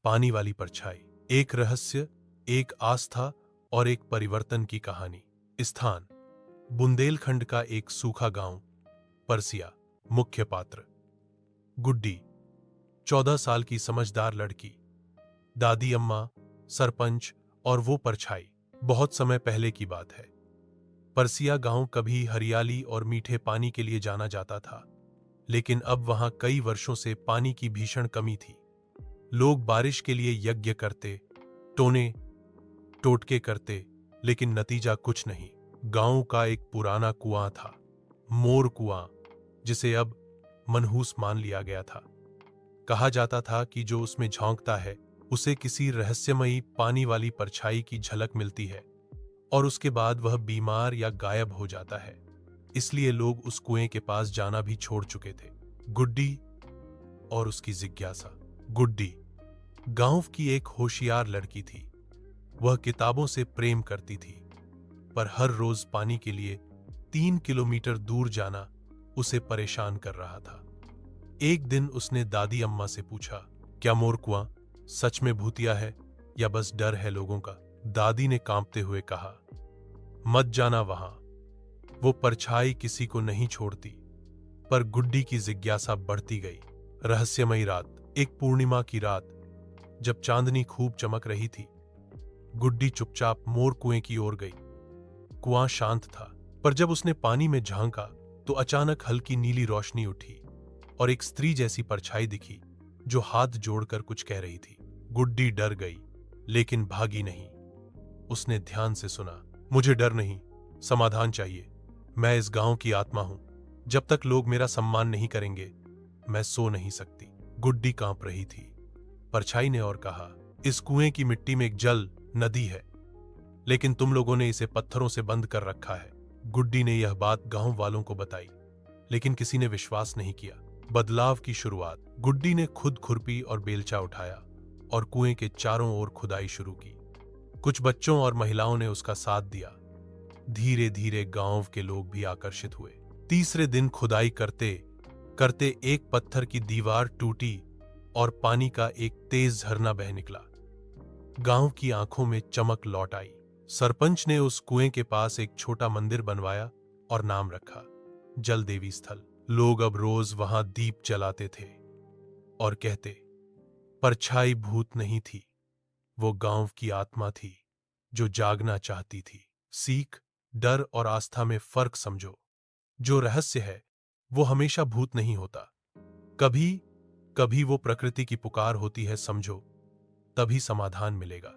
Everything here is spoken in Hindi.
पानी वाली परछाई, एक रहस्य, एक आस्था और एक परिवर्तन की कहानी। स्थान: बुंदेलखंड का एक सूखा गांव, परसिया। मुख्य पात्र: गुड्डी, 14 साल की समझदार लड़की। दादी अम्मा, सरपंच और वो परछाई। बहुत समय पहले की बात है। परसिया गांव कभी हरियाली और मीठे पानी के लिए जाना जाता था, लेकिन अब वहां कई वर्षों से पानी की भीषण कमी थी। लोग बारिश के लिए यज्ञ करते, टोने टोटके करते, लेकिन नतीजा कुछ नहीं। गांव का एक पुराना कुआं था, मोर कुआं, जिसे अब मनहूस मान लिया गया था। कहा जाता था कि जो उसमें झोंकता है उसे किसी रहस्यमयी पानी वाली परछाई की झलक मिलती है और उसके बाद वह बीमार या गायब हो जाता है। इसलिए लोग उस कुएं के पास जाना भी छोड़ चुके थे। गुड्डी और उसकी जिज्ञासा। गुड्डी गांव की एक होशियार लड़की थी। वह किताबों से प्रेम करती थी, पर हर रोज पानी के लिए 3 किलोमीटर दूर जाना उसे परेशान कर रहा था। एक दिन उसने दादी अम्मा से पूछा, क्या मोर कुआं सच में भूतिया है या बस डर है लोगों का? दादी ने कांपते हुए कहा, मत जाना वहां, वो परछाई किसी को नहीं छोड़ती। पर गुड्डी की जिज्ञासा बढ़ती गई। रहस्यमयी रात, एक पूर्णिमा की रात, जब चांदनी खूब चमक रही थी, गुड्डी चुपचाप मोर कुएं की ओर गई। कुआं शांत था, पर जब उसने पानी में झांका तो अचानक हल्की नीली रोशनी उठी और एक स्त्री जैसी परछाई दिखी जो हाथ जोड़कर कुछ कह रही थी। गुड्डी डर गई, लेकिन भागी नहीं। उसने ध्यान से सुना। मुझे डर नहीं, समाधान चाहिए। मैं इस गांव की आत्मा हूं। जब तक लोग मेरा सम्मान नहीं करेंगे, मैं सो नहीं सकती। गुड्डी कांप रही थी। परछाई ने और कहा, इस कुएं की मिट्टी में एक जल नदी है, लेकिन तुम लोगों ने इसे पत्थरों से बंद कर रखा है। गुड्डी ने यह बात गांव वालों को बताई, लेकिन किसी ने विश्वास नहीं किया। बदलाव की शुरुआत। गुड्डी ने खुद खुरपी और बेलचा उठाया और कुएं के चारों ओर खुदाई शुरू की। कुछ बच्चों और महिलाओं ने उसका साथ दिया। धीरे धीरे गांव के लोग भी आकर्षित हुए। तीसरे दिन खुदाई करते करते एक पत्थर की दीवार टूटी और पानी का एक तेज झरना बह निकला। गांव की आंखों में चमक लौट आई। सरपंच ने उस कुएं के पास एक छोटा मंदिर बनवाया और नाम रखा, जल देवी स्थल। लोग अब रोज वहां दीप जलाते थे और कहते, परछाई भूत नहीं थी, वो गांव की आत्मा थी जो जागना चाहती थी। सीख: डर और आस्था में फर्क समझो। जो रहस्य है वो हमेशा भूत नहीं होता। कभी कभी वो प्रकृति की पुकार होती है। समझो, तभी समाधान मिलेगा।